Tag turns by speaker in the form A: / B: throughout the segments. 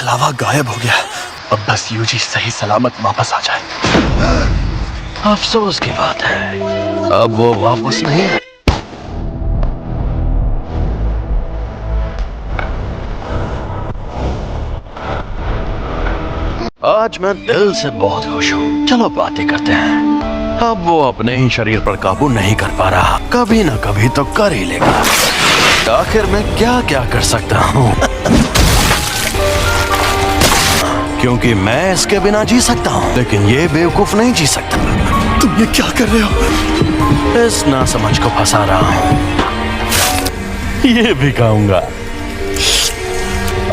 A: छलावा गायब हो गया। अब बस यूजी सही सलामत वापस आ जाए।
B: अफसोस की बात है, अब वो वापस नहीं। आज मैं दिल से बहुत खुश हूँ। चलो बातें करते हैं। अब वो अपने ही शरीर पर काबू नहीं कर पा रहा, कभी ना कभी तो कर ही लेगा। आखिर मैं क्या क्या कर सकता हूँ क्योंकि मैं इसके बिना जी सकता हूँ, लेकिन ये बेवकूफ नहीं जी सकता।
A: तुम ये क्या कर रहे हो?
B: इस नासमझ को फंसा रहा हूँ। ये भी खाऊंगा।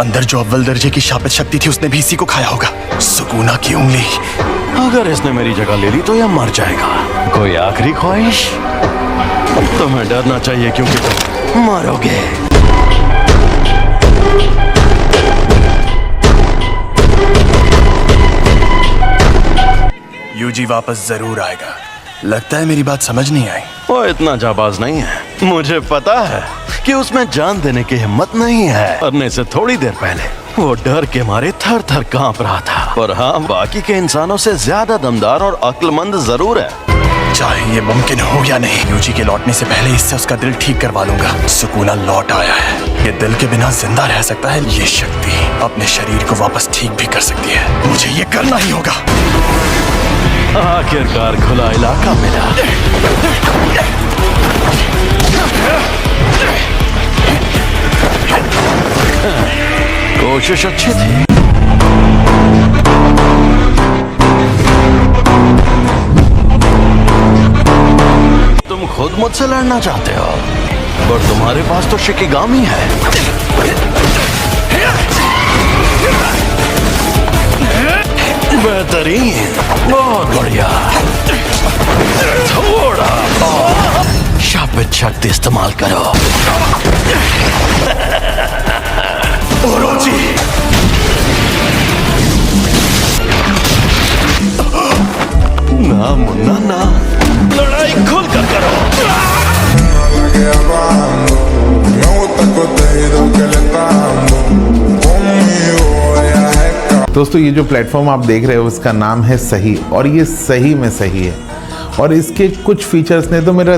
A: अंदर जो अव्वल दर्जे की शापित शक्ति थी उसने भी इसी को खाया होगा। सुकूना की उंगली।
B: अगर इसने मेरी जगह ले ली तो यह मर जाएगा। कोई आखिरी ख्वाहिश? तुम्हें डरना चाहिए क्योंकि तुम मरोगे।
A: यूजी वापस जरूर आएगा। लगता है मेरी बात समझ नहीं आई।
B: वो इतना जाबाज नहीं है। मुझे पता है कि उसमें जान देने की हिम्मत नहीं है। मरने से थोड़ी देर पहले वो डर के मारे थर थर कांप रहा था। पर हाँ, बाकी के इंसानों से ज्यादा दमदार और अक्लमंद जरूर है।
A: चाहे ये मुमकिन हो या नहीं, यूजी के लौटने से पहले इससे उसका दिल ठीक करवा लूंगा। सुकूना लौट आया है। ये दिल के बिना जिंदा रह सकता है। ये शक्ति अपने शरीर को वापस ठीक भी कर सकती है। मुझे ये करना ही होगा।
B: आखिरकार खुला इलाका मिला। कोशिश अच्छी थी। तुम खुद मुझसे लड़ना चाहते हो, पर तुम्हारे पास तो शिकिगामी है। बेहतरीन, बहुत बढ़िया। थोड़ा और शापित शक्ति इस्तेमाल करो।
A: ओरोची!
B: ना मुन्ना ना, लड़ाई खुल कर करो।
C: दोस्तों, ये जो प्लेटफॉर्म आप देख रहे हो उसका नाम है सही, और ये सही में सही है। और इसके कुछ फीचर्स ने तो मेरा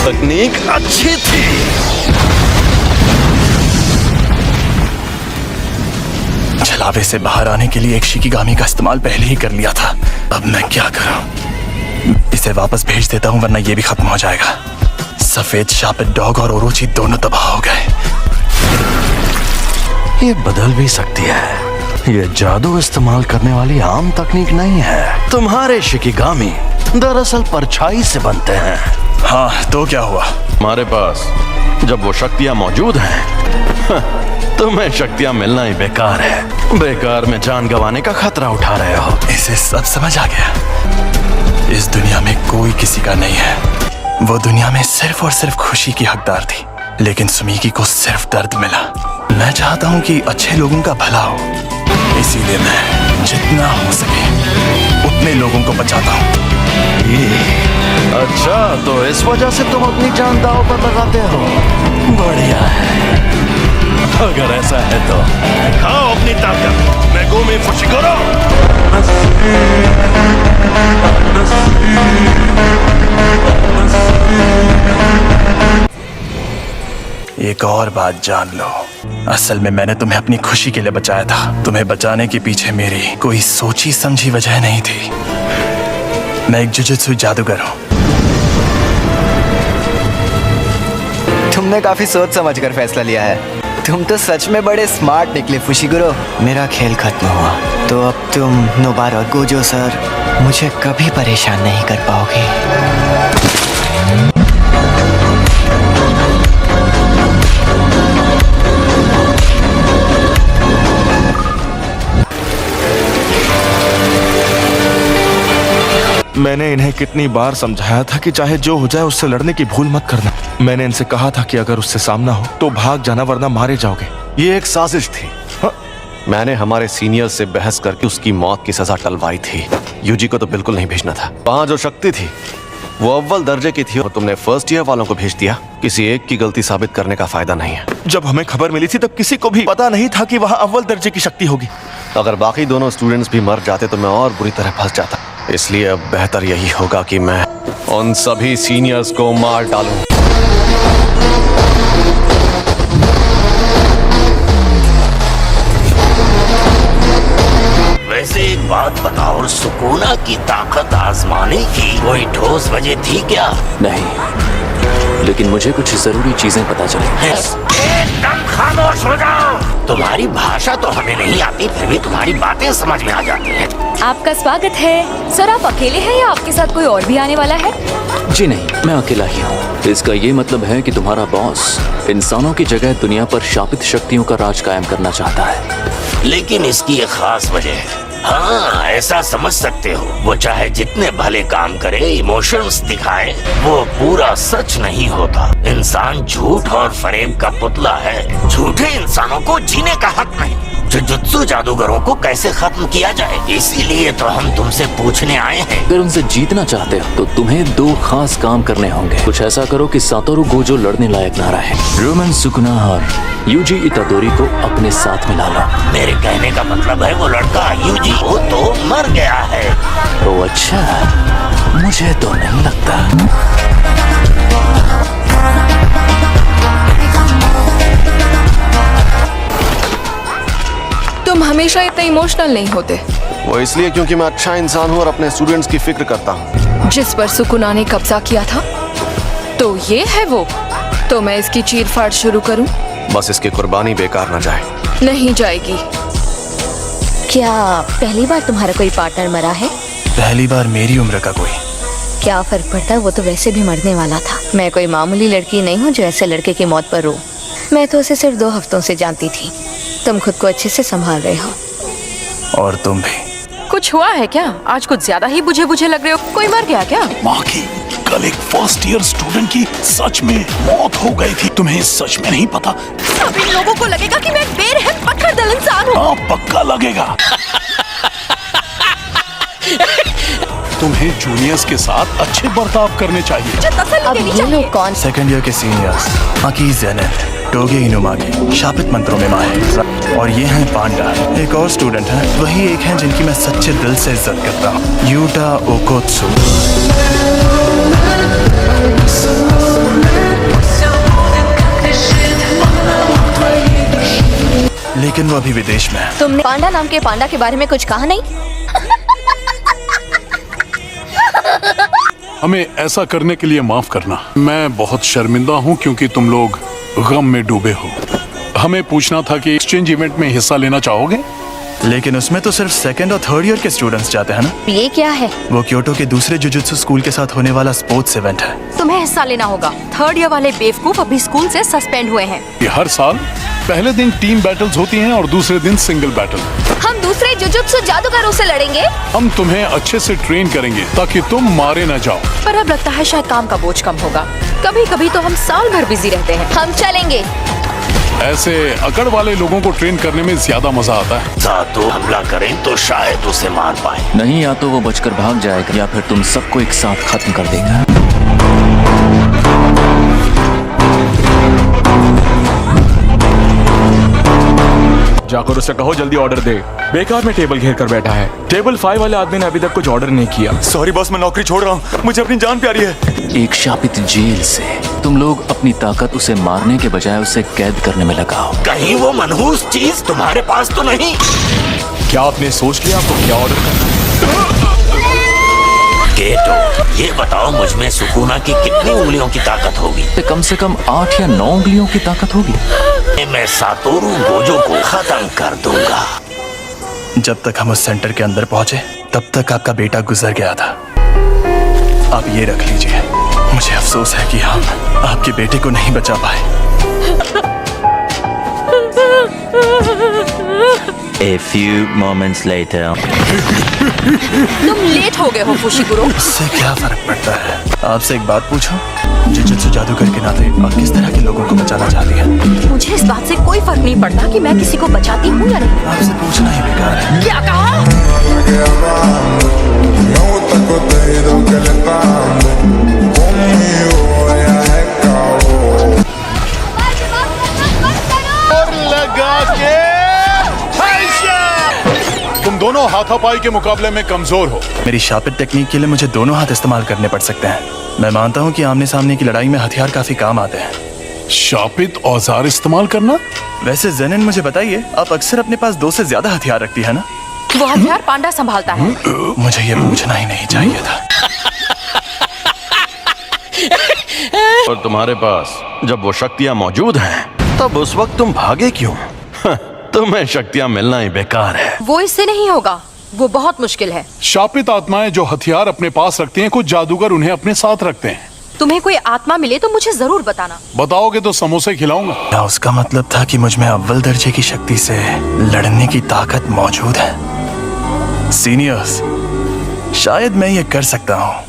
B: तकनीक अच्छी थी।
A: छलावे से बाहर आने के लिए एक शिकिगामी का इस्तेमाल पहले ही कर लिया था। अब मैं क्या करूं? इसे वापस भेज देता हूं, वरना ये भी खत्म हो जाएगा। सफेद शापित डॉग और ओरोची दोनों तबाह हो गए।
B: ये बदल भी सकती है। ये जादू इस्तेमाल करने वाली आम तकनीक नहीं है। तुम्हारे शिकिगामी दरअसल परछाई से बनते हैं।
A: हाँ, तो क्या हुआ?
B: हमारे पास जब वो शक्तियां मौजूद हैं, तुम्हें शक्तियां मिलना ही बेकार है। बेकार में जान गंवाने का खतरा उठा रहे हो।
A: इसे सब समझ आ गया। इस दुनिया में कोई किसी का नहीं है। वो दुनिया में सिर्फ और सिर्फ खुशी की हकदार थी, लेकिन सुमीकी को सिर्फ दर्द मिला। मैं चाहता हूँ कि अच्छे लोगों का भला हो, इसीलिए मैं जितना हो सके उतने लोगों को बचाता हूँ।
B: अच्छा, तो इस वजह से तुम अपनी जान दांव पर लगाते हो। बढ़िया है। अगर ऐसा है तो खाओ अपनी ताकत। मैं घूमी खुशी करो।
A: एक और बात जान लो, असल में मैंने तुम्हें अपनी खुशी के लिए बचाया था। तुम्हें बचाने के पीछे मेरी कोई सोची समझी वजह नहीं थी। मैं एक जुजुत्सु जादूगर हूँ।
D: तुमने काफी सोच समझ कर फैसला लिया है। तुम तो सच में बड़े स्मार्ट निकले फुशिगुरो। मेरा खेल खत्म हुआ, तो अब तुम नोबारा और गोजो सर मुझे कभी परेशान नहीं कर पाओगे।
E: मैंने इन्हें कितनी बार समझाया था कि चाहे जो हो जाए उससे लड़ने की भूल मत करना। मैंने इनसे कहा था कि अगर उससे सामना हो तो भाग जाना, वरना मारे जाओगे।
B: ये एक साजिश थी। मैंने हमारे सीनियर से बहस करके उसकी मौत की सजा टलवाई थी। यूजी को तो बिल्कुल नहीं भेजना था। वहां जो शक्ति थी वो अव्वल दर्जे की थी और तुमने फर्स्ट ईयर वालों को भेज दिया। किसी एक की गलती साबित करने का फायदा नहीं है।
E: जब हमें खबर मिली थी तब किसी को भी पता नहीं था कि वहाँ अव्वल दर्जे की शक्ति होगी।
B: अगर बाकी दोनों स्टूडेंट्स भी मर जाते तो मैं और बुरी तरह फंस जाता। इसलिए अब बेहतर यही होगा कि मैं उन सभी सीनियर्स को मार डालूं।
F: वैसे एक बात बताओ, सुकूना की ताकत आजमाने की कोई ठोस वजह थी क्या?
G: नहीं, लेकिन मुझे कुछ जरूरी चीजें पता चली।
F: एकदम खामोश हो जाओ। तुम्हारी भाषा तो हमें नहीं आती, फिर भी तुम्हारी बातें समझ में आ जाती हैं।
H: आपका स्वागत है। सर, आप अकेले हैं या आपके साथ कोई और भी आने वाला है?
G: जी नहीं, मैं अकेला ही हूँ। इसका ये मतलब है कि तुम्हारा बॉस इंसानों की जगह दुनिया पर शापित शक्तियों का राज कायम करना चाहता है।
F: लेकिन इसकी एक खास वजह है। हाँ, ऐसा समझ सकते हो। वो चाहे जितने भले काम करे, इमोशंस दिखाए, वो पूरा सच नहीं होता। इंसान झूठ और फरेब का पुतला है। झूठे इंसानों को जीने का हक नहीं। जुजुत्सु जादूगरों को कैसे खत्म किया जाए, इसीलिए तो हम तुमसे पूछने आए हैं।
G: अगर उनसे जीतना चाहते हो तो तुम्हें दो खास काम करने होंगे। कुछ ऐसा करो कि सातोरु गोजो लड़ने लायक ना रहे। रोमन सुकुना और यूजी इतादोरी को अपने साथ मिला लो।
F: मेरे कहने का मतलब है वो लड़का यूजी वो तो मर गया है।
G: ओ अच्छा, मुझे तो नहीं लगता।
H: तुम हमेशा इतने इमोशनल नहीं होते।
B: वो इसलिए क्योंकि मैं अच्छा इंसान हूँ और अपने स्टूडेंट्स की फिक्र करता हूँ।
H: जिस पर सुकुना ने कब्जा किया था, तो ये है वो। तो मैं इसकी चीर-फाड़ शुरू करूं?
B: बस इसकी कुर्बानी बेकार न जाए।
H: नहीं जाएगी।
I: क्या पहली बार तुम्हारा कोई पार्टनर मरा है?
A: पहली बार मेरी उम्र का कोई।
I: क्या फर्क पड़ता है, वो तो वैसे भी मरने वाला था। मैं कोई मामूली लड़की नहीं हूँ जो ऐसे लड़के की मौत पर रो। मैं तो उसे सिर्फ 2 हफ्तों से जानती थी। तुम खुद को अच्छे से संभाल रहे हो।
A: और तुम भी।
H: कुछ हुआ है क्या? आज कुछ ज्यादा ही बुझे बुझे लग रहे हो। कोई मर गया क्या?
J: माँ की कल एक फर्स्ट ईयर स्टूडेंट की सच में मौत हो गई थी। तुम्हें सच में नहीं पता?
H: सब इन लोगों को लगेगा कि मैं एक बेरहम पकड़-दल इंसान हूँ।
J: हाँ, पक्का लगेगा। तुम्हें जूनियर्स के साथ अच्छे बर्ताव करने चाहिए।
I: अब ये लोग कौन?
A: सेकंड ईयर के सीनियर्स अकी ज़ेनेट, टोगे इनुमागी, शापित मंत्रों में माहिर। और ये हैं पांडा। एक और स्टूडेंट है, वही एक हैं जिनकी मैं सच्चे दिल से इज्जत करता हूँ, यूटा ओकोत्सु। लेकिन वो अभी विदेश में है।
I: तुमने पांडा नाम के पांडा के बारे में कुछ कहा नहीं?
J: हमें ऐसा करने के लिए माफ करना। मैं बहुत शर्मिंदा हूँ क्योंकि तुम लोग गम में डूबे हो। हमें पूछना था कि एक्सचेंज इवेंट में हिस्सा लेना चाहोगे?
A: लेकिन उसमें तो सिर्फ सेकंड और थर्ड ईयर के स्टूडेंट्स जाते हैं ना।
I: ये क्या है?
A: वो क्योटो के दूसरे जुजुत्सु स्कूल के साथ होने वाला स्पोर्ट्स इवेंट है।
H: तुम्हें हिस्सा लेना होगा। थर्ड ईयर वाले बेवकूफ अभी स्कूल से सस्पेंड हुए हैं।
J: ये हर साल पहले दिन टीम बैटल्स होती हैं और दूसरे दिन सिंगल बैटल।
I: हम दूसरे जुजुत्सु जादूगरों से लड़ेंगे।
J: हम तुम्हें अच्छे से ट्रेन करेंगे ताकि तुम मारे न जाओ।
H: पर अब लगता है शायद काम का बोझ कम होगा। कभी कभी तो हम साल भर बिजी रहते हैं।
I: हम चलेंगे।
J: ऐसे अकड़ वाले लोगों को ट्रेन करने में ज्यादा मजा आता है।
F: तो हमला करें तो शायद उसे मार पाए।
G: नहीं, या तो वो बचकर भाग जाएगा या फिर तुम सबको एक साथ खत्म कर देगा।
E: जाकर उससे कहो जल्दी ऑर्डर दे। बेकार में टेबल घेर कर बैठा है। टेबल 5 वाले आदमी ने अभी तक कुछ ऑर्डर नहीं किया। सॉरी बॉस, मैं नौकरी छोड़ रहा हूँ। मुझे अपनी जान प्यारी है।
G: एक शापित जेल से तुम लोग अपनी ताकत उसे मारने के बजाय उसे कैद करने में लगाओ।
F: कहीं वो मनहूस चीज तुम्हारे पास तो नहीं?
E: क्या आपने सोच लिया आपको क्या ऑर्डर करना है?
F: गेटो, ये बताओ मुझ में सुकुना की कितनी उंगलियों की ताकत होगी?
G: कम से कम 8 या 9 उंगलियों की ताकत होगी।
F: मैं सातोरु गोजो को खत्म कर दूंगा।
A: जब तक हम उस सेंटर के अंदर पहुंचे तब तक आपका बेटा गुजर गया था। आप ये रख लीजिए। मुझे अफसोस है कि हम आपके बेटे को नहीं बचा पाए।
K: A few moments later.
H: तुम लेट हो गए हो फुशिगुरो।
A: इससे क्या फर्क पड़ता है? आपसे एक बात पूछूं? जुजुत्सु जादूगर के नाते आप किस तरह के लोगों को बचाना चाहती हैं?
H: मुझे इस बात से कोई फर्क नहीं पड़ता कि मैं किसी को बचाती हूँ या नहीं।
A: आपसे पूछना ही बेकार है।
H: क्या कहा?
J: तुम दोनों हाथापाई के मुकाबले में कमजोर हो।
A: मेरी शापित टेक्निक के लिए मुझे दोनों हाथ इस्तेमाल करने पड़ सकते हैं। मैं मानता हूँ कि आमने सामने की लड़ाई में हथियार काफी काम आते हैं।
J: शापित औजार इस्तेमाल करना?
A: वैसे जेनिन मुझे बताइए, आप अक्सर अपने पास 2 से ज्यादा हथियार रखती है ना?
H: वो हथियार पांडा संभालता है।
A: मुझे ये पूछना ही नहीं चाहिए था।
B: और तुम्हारे पास जब वो शक्तियां मौजूद हैं, तब उस वक्त तुम भागे क्यों? तुम्हें शक्तियां मिलना ही बेकार है।
H: वो इससे नहीं होगा, वो बहुत मुश्किल है।
J: शापित आत्माएं जो हथियार अपने पास रखती हैं, कुछ जादूगर उन्हें अपने साथ रखते हैं।
H: तुम्हें कोई आत्मा मिले तो मुझे जरूर बताना।
J: बताओगे तो समोसे खिलाऊंगा।
A: क्या उसका मतलब था कि मुझ में अव्वल दर्जे की शक्ति से लड़ने की ताकत मौजूद है? सीनियर्स, शायद मैं ये कर सकता हूँ।